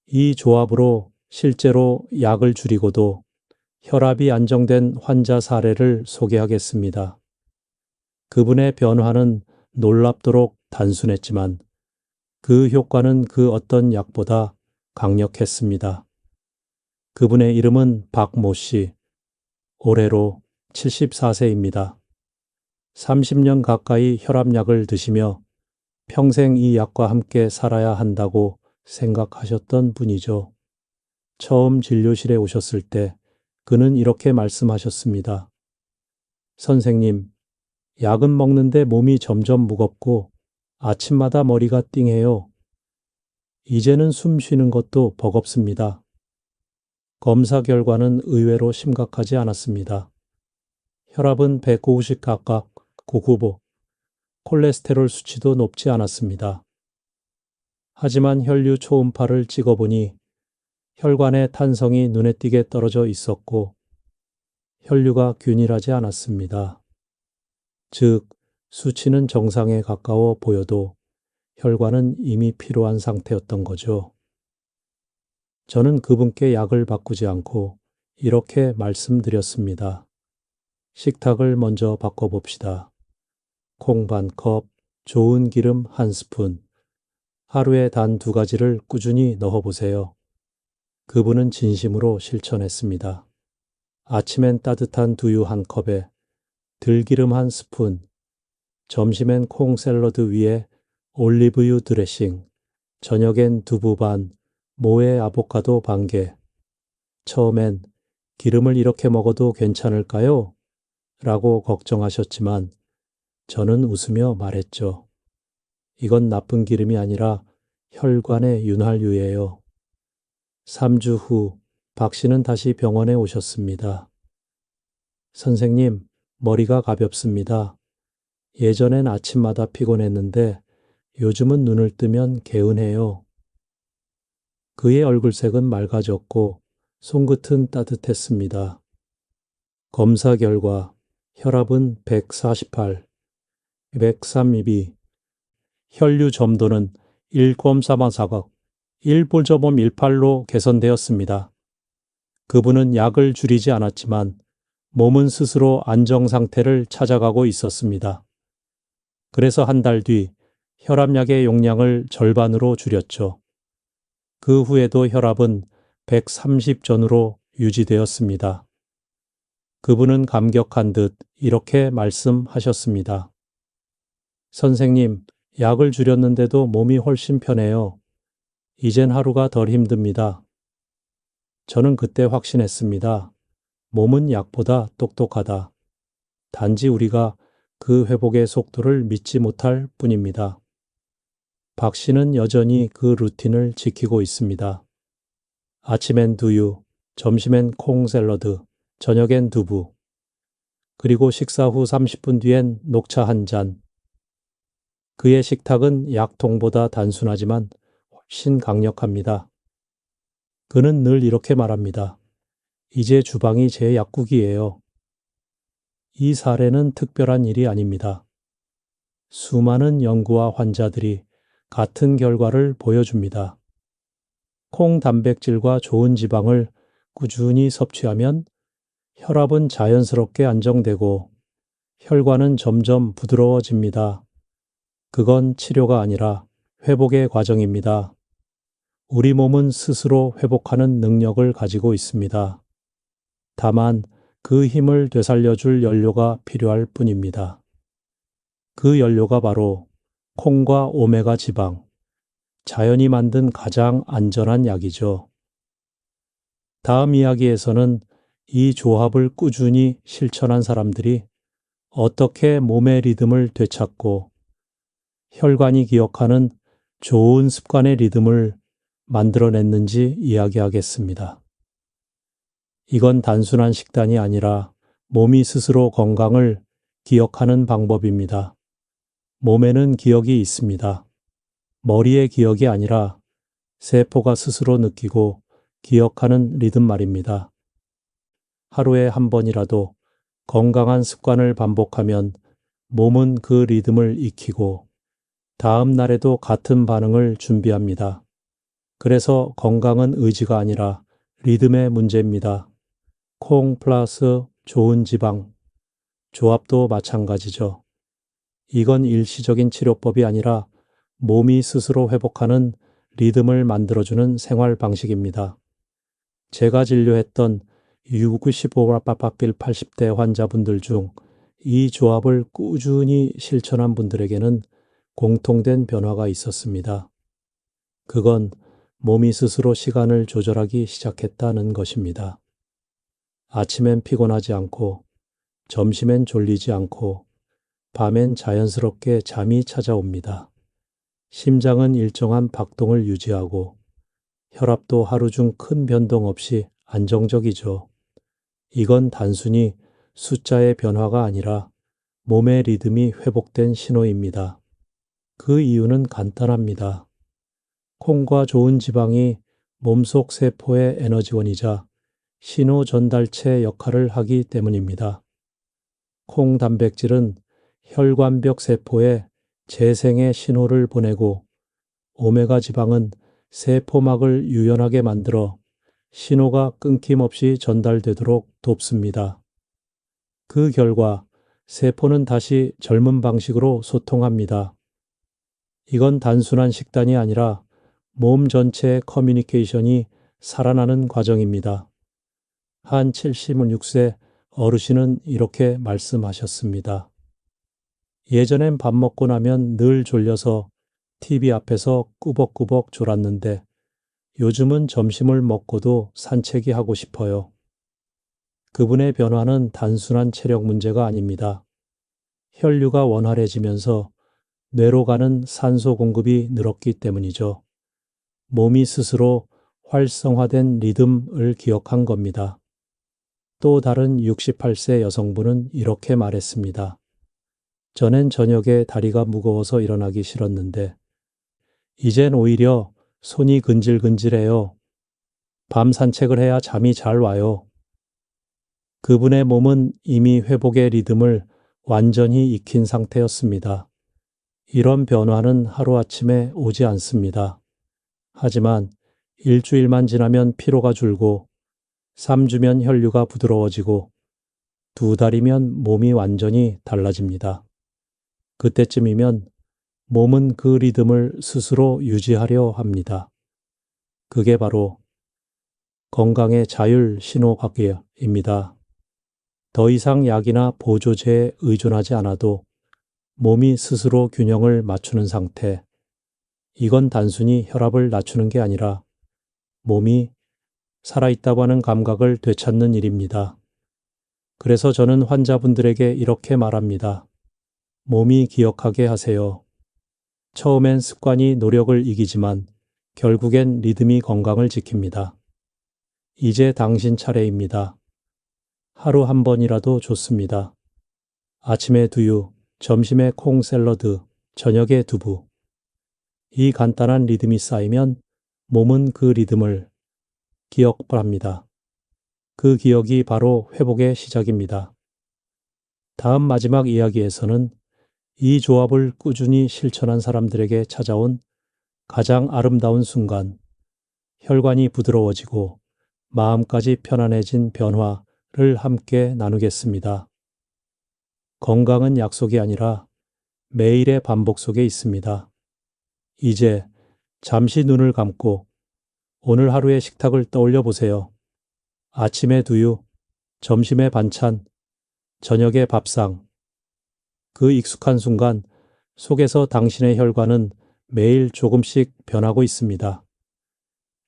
이 조합으로 실제로 약을 줄이고도 혈압이 안정된 환자 사례를 소개하겠습니다. 그분의 변화는 놀랍도록 단순했지만 그 효과는 그 어떤 약보다 강력했습니다. 그분의 이름은 박모 씨, 올해로 74세입니다. 30년 가까이 혈압약을 드시며 평생 이 약과 함께 살아야 한다고 생각하셨던 분이죠. 처음 진료실에 오셨을 때 그는 이렇게 말씀하셨습니다. 선생님, 약은 먹는데 몸이 점점 무겁고 아침마다 머리가 띵해요. 이제는 숨 쉬는 것도 버겁습니다. 검사 결과는 의외로 심각하지 않았습니다. 혈압은 150 각각 고후보, 콜레스테롤 수치도 높지 않았습니다. 하지만 혈류 초음파를 찍어보니 혈관의 탄성이 눈에 띄게 떨어져 있었고 혈류가 균일하지 않았습니다. 즉, 수치는 정상에 가까워 보여도 혈관은 이미 피로한 상태였던 거죠. 저는 그분께 약을 바꾸지 않고 이렇게 말씀드렸습니다. 식탁을 먼저 바꿔봅시다. 콩 반 컵, 좋은 기름 한 스푼, 하루에 단 2가지를 꾸준히 넣어보세요. 그분은 진심으로 실천했습니다. 아침엔 따뜻한 두유 한 컵에 들기름 한 스푼, 점심엔 콩 샐러드 위에 올리브유 드레싱, 저녁엔 두부 반, 모에 아보카도 반 개. 처음엔 기름을 이렇게 먹어도 괜찮을까요? 라고 걱정하셨지만 저는 웃으며 말했죠. 이건 나쁜 기름이 아니라 혈관의 윤활유예요. 3주 후 박 씨는 다시 병원에 오셨습니다. 선생님, 머리가 가볍습니다. 예전엔 아침마다 피곤했는데 요즘은 눈을 뜨면 개운해요. 그의 얼굴색은 맑아졌고 손끝은 따뜻했습니다. 검사 결과 혈압은 148, 132, 혈류 점도는 1.3사각, 1.18로 개선되었습니다. 그분은 약을 줄이지 않았지만 몸은 스스로 안정 상태를 찾아가고 있었습니다. 그래서 한 달 뒤 혈압약의 용량을 절반으로 줄였죠. 그 후에도 혈압은 130 전후로 유지되었습니다. 그분은 감격한 듯 이렇게 말씀하셨습니다. 선생님, 약을 줄였는데도 몸이 훨씬 편해요. 이젠 하루가 덜 힘듭니다. 저는 그때 확신했습니다. 몸은 약보다 똑똑하다. 단지 우리가 그 회복의 속도를 믿지 못할 뿐입니다. 박 씨는 여전히 그 루틴을 지키고 있습니다. 아침엔 두유, 점심엔 콩 샐러드, 저녁엔 두부, 그리고 식사 후 30분 뒤엔 녹차 한 잔. 그의 식탁은 약통보다 단순하지만 훨씬 강력합니다. 그는 늘 이렇게 말합니다. 이제 주방이 제 약국이에요. 이 사례는 특별한 일이 아닙니다. 수많은 연구와 환자들이 같은 결과를 보여줍니다. 콩 단백질과 좋은 지방을 꾸준히 섭취하면 혈압은 자연스럽게 안정되고 혈관은 점점 부드러워집니다. 그건 치료가 아니라 회복의 과정입니다. 우리 몸은 스스로 회복하는 능력을 가지고 있습니다. 다만 그 힘을 되살려줄 연료가 필요할 뿐입니다. 그 연료가 바로 콩과 오메가 지방, 자연이 만든 가장 안전한 약이죠. 다음 이야기에서는 이 조합을 꾸준히 실천한 사람들이 어떻게 몸의 리듬을 되찾고 혈관이 기억하는 좋은 습관의 리듬을 만들어냈는지 이야기하겠습니다. 이건 단순한 식단이 아니라 몸이 스스로 건강을 기억하는 방법입니다. 몸에는 기억이 있습니다. 머리의 기억이 아니라 세포가 스스로 느끼고 기억하는 리듬 말입니다. 하루에 한 번이라도 건강한 습관을 반복하면 몸은 그 리듬을 익히고 다음 날에도 같은 반응을 준비합니다. 그래서 건강은 의지가 아니라 리듬의 문제입니다. 콩 플러스 좋은 지방, 조합도 마찬가지죠. 이건 일시적인 치료법이 아니라 몸이 스스로 회복하는 리듬을 만들어주는 생활 방식입니다. 제가 진료했던 65-빠빠필 80대 환자분들 중 이 조합을 꾸준히 실천한 분들에게는 공통된 변화가 있었습니다. 그건 몸이 스스로 시간을 조절하기 시작했다는 것입니다. 아침엔 피곤하지 않고, 점심엔 졸리지 않고, 밤엔 자연스럽게 잠이 찾아옵니다. 심장은 일정한 박동을 유지하고, 혈압도 하루 중 큰 변동 없이 안정적이죠. 이건 단순히 숫자의 변화가 아니라 몸의 리듬이 회복된 신호입니다. 그 이유는 간단합니다. 콩과 좋은 지방이 몸속 세포의 에너지원이자 신호 전달체 역할을 하기 때문입니다. 콩 단백질은 혈관벽 세포에 재생의 신호를 보내고 오메가 지방은 세포막을 유연하게 만들어 신호가 끊김없이 전달되도록 돕습니다. 그 결과 세포는 다시 젊은 방식으로 소통합니다. 이건 단순한 식단이 아니라 몸 전체의 커뮤니케이션이 살아나는 과정입니다. 한 76세 어르신은 이렇게 말씀하셨습니다. 예전엔 밥 먹고 나면 늘 졸려서 TV 앞에서 꾸벅꾸벅 졸았는데 요즘은 점심을 먹고도 산책이 하고 싶어요. 그분의 변화는 단순한 체력 문제가 아닙니다. 혈류가 원활해지면서 뇌로 가는 산소 공급이 늘었기 때문이죠. 몸이 스스로 활성화된 리듬을 기억한 겁니다. 또 다른 68세 여성분은 이렇게 말했습니다. 전엔 저녁에 다리가 무거워서 일어나기 싫었는데 이젠 오히려 손이 근질근질해요. 밤 산책을 해야 잠이 잘 와요. 그분의 몸은 이미 회복의 리듬을 완전히 익힌 상태였습니다. 이런 변화는 하루아침에 오지 않습니다. 하지만 일주일만 지나면 피로가 줄고 3주면 혈류가 부드러워지고 2달이면 몸이 완전히 달라집니다. 그때쯤이면 몸은 그 리듬을 스스로 유지하려 합니다. 그게 바로 건강의 자율 신호각입니다. 더 이상 약이나 보조제에 의존하지 않아도 몸이 스스로 균형을 맞추는 상태. 이건 단순히 혈압을 낮추는 게 아니라 몸이 살아있다고 하는 감각을 되찾는 일입니다. 그래서 저는 환자분들에게 이렇게 말합니다. 몸이 기억하게 하세요. 처음엔 습관이 노력을 이기지만 결국엔 리듬이 건강을 지킵니다. 이제 당신 차례입니다. 하루 한 번이라도 좋습니다. 아침에 두유, 점심에 콩 샐러드, 저녁에 두부. 이 간단한 리듬이 쌓이면 몸은 그 리듬을 기억합니다. 그 기억이 바로 회복의 시작입니다. 다음 마지막 이야기에서는 이 조합을 꾸준히 실천한 사람들에게 찾아온 가장 아름다운 순간, 혈관이 부드러워지고 마음까지 편안해진 변화를 함께 나누겠습니다. 건강은 약속이 아니라 매일의 반복 속에 있습니다. 이제 잠시 눈을 감고 오늘 하루의 식탁을 떠올려 보세요. 아침에 두유, 점심에 반찬, 저녁에 밥상. 그 익숙한 순간 속에서 당신의 혈관은 매일 조금씩 변하고 있습니다.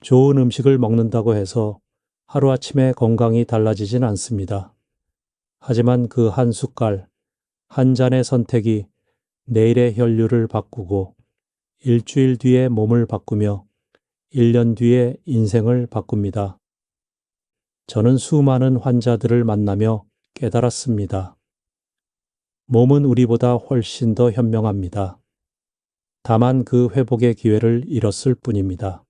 좋은 음식을 먹는다고 해서 하루아침에 건강이 달라지진 않습니다. 하지만 그 한 숟갈, 한 잔의 선택이 내일의 혈류를 바꾸고 일주일 뒤에 몸을 바꾸며 1년 뒤에 인생을 바꿉니다. 저는 수많은 환자들을 만나며 깨달았습니다. 몸은 우리보다 훨씬 더 현명합니다. 다만 그 회복의 기회를 잃었을 뿐입니다.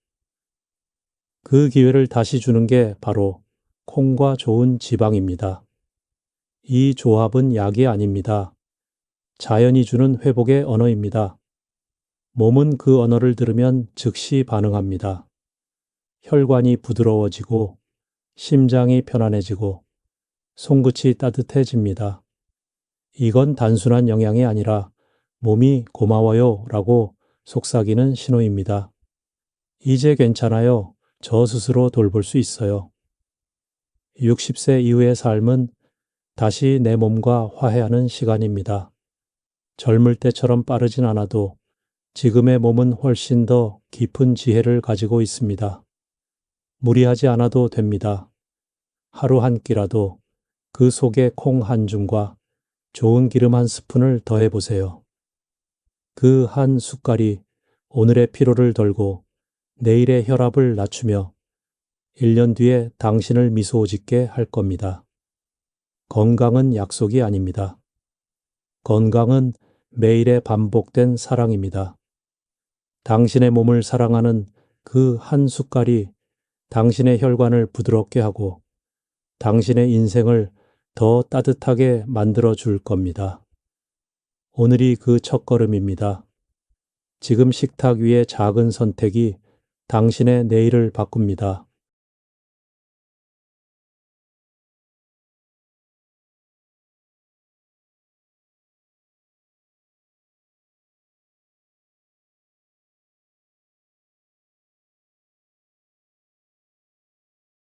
그 기회를 다시 주는 게 바로 콩과 좋은 지방입니다. 이 조합은 약이 아닙니다. 자연이 주는 회복의 언어입니다. 몸은 그 언어를 들으면 즉시 반응합니다. 혈관이 부드러워지고 심장이 편안해지고 손끝이 따뜻해집니다. 이건 단순한 영양이 아니라 몸이 고마워요 라고 속삭이는 신호입니다. 이제 괜찮아요. 저 스스로 돌볼 수 있어요. 60세 이후의 삶은 다시 내 몸과 화해하는 시간입니다. 젊을 때처럼 빠르진 않아도 지금의 몸은 훨씬 더 깊은 지혜를 가지고 있습니다. 무리하지 않아도 됩니다. 하루 한 끼라도 그 속에 콩 한 줌과 좋은 기름 한 스푼을 더해보세요. 그 한 숟갈이 오늘의 피로를 덜고 내일의 혈압을 낮추며 1년 뒤에 당신을 미소 짓게 할 겁니다. 건강은 약속이 아닙니다. 건강은 매일의 반복된 사랑입니다. 당신의 몸을 사랑하는 그 한 숟갈이 당신의 혈관을 부드럽게 하고 당신의 인생을 더 따뜻하게 만들어 줄 겁니다. 오늘이 그 첫걸음입니다. 지금 식탁 위의 작은 선택이 당신의 내일을 바꿉니다.